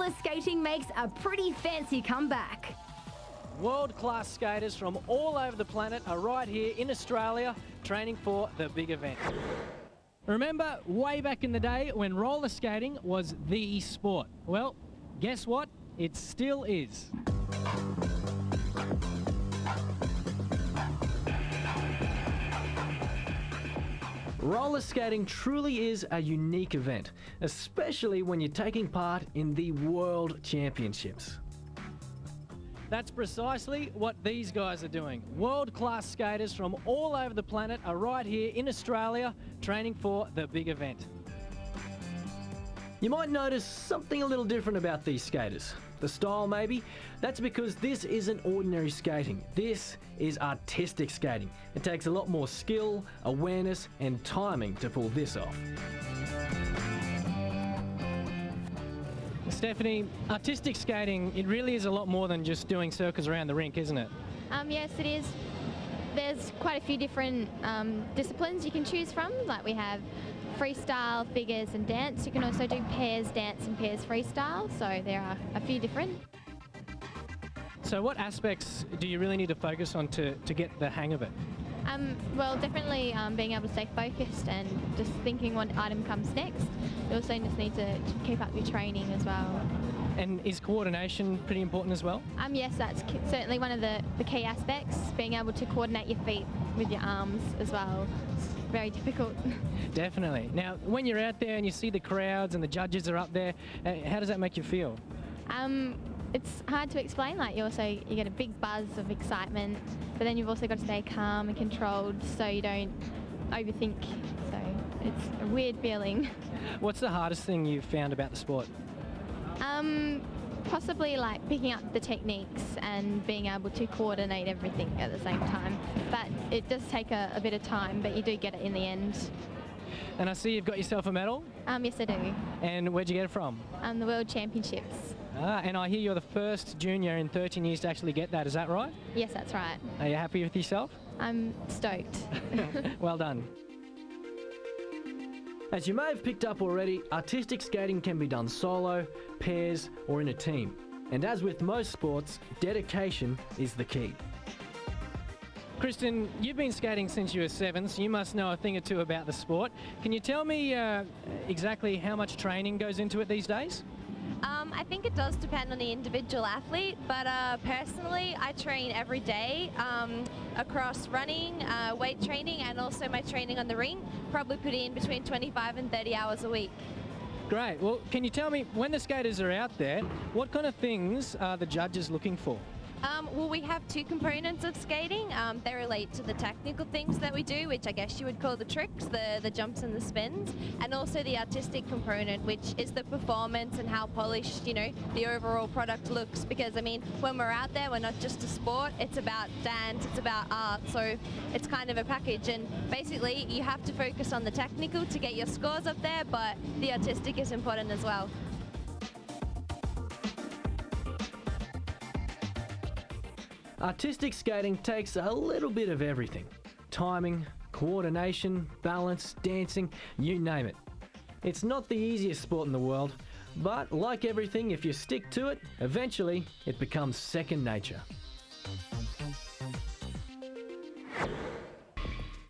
roller skating makes a pretty fancy comeback. World-class skaters from all over the planet are right here in Australia training for the big event. Remember way back in the day when roller skating was the sport? Well, guess what? It still is. Roller skating truly is a unique event, especially when you're taking part in the World Championships. That's precisely what these guys are doing. World-class skaters from all over the planet are right here in Australia training for the big event. You might notice something a little different about these skaters. The style maybe? That's because this isn't ordinary skating. This is artistic skating. It takes a lot more skill, awareness and timing to pull this off. Stephanie, artistic skating, it really is a lot more than just doing circles around the rink, isn't it? Yes, it is. There's quite a few different disciplines you can choose from. Like we have freestyle, figures and dance. You can also do pairs dance and pairs freestyle, so there are a few different. So what aspects do you really need to focus on to get the hang of it? Well, definitely being able to stay focused and just thinking what item comes next. You also just need to keep up your training as well. And is coordination pretty important as well? Yes, that's certainly one of the key aspects, being able to coordinate your feet with your arms as well. It's very difficult. Definitely. Now, when you're out there and you see the crowds and the judges are up there, how does that make you feel? It's hard to explain. Like you get a big buzz of excitement, but then you've also got to stay calm and controlled so you don't overthink. So it's a weird feeling. What's the hardest thing you've found about the sport? Possibly like picking up the techniques and being able to coordinate everything at the same time. But it does take a bit of time, but you do get it in the end. And I see you've got yourself a medal? Yes, I do. And where'd you get it from? The World Championships. And I hear you're the first junior in 13 years to actually get that, is that right? Yes, that's right. Are you happy with yourself? I'm stoked. Well done. As you may have picked up already, artistic skating can be done solo, pairs or in a team. And as with most sports, dedication is the key. Kristen, you've been skating since you were 7, so you must know a thing or two about the sport. Can you tell me exactly how much training goes into it these days? I think it does depend on the individual athlete, but personally I train every day across running, weight training and also my training on the ring, probably put in between 25 and 30 hours a week. Great. Well, can you tell me, when the skaters are out there, what kind of things are the judges looking for? Well, we have two components of skating. They relate to the technical things that we do, which I guess you would call the tricks, the jumps and the spins, and also the artistic component, which is the performance and how polished, the overall product looks. Because, I mean, when we're out there, we're not just a sport, it's about dance, it's about art, so it's kind of a package. And basically, you have to focus on the technical to get your scores up there, but the artistic is important as well. Artistic skating takes a little bit of everything. Timing, coordination, balance, dancing, you name it. It's not the easiest sport in the world, but like everything, if you stick to it, eventually it becomes second nature.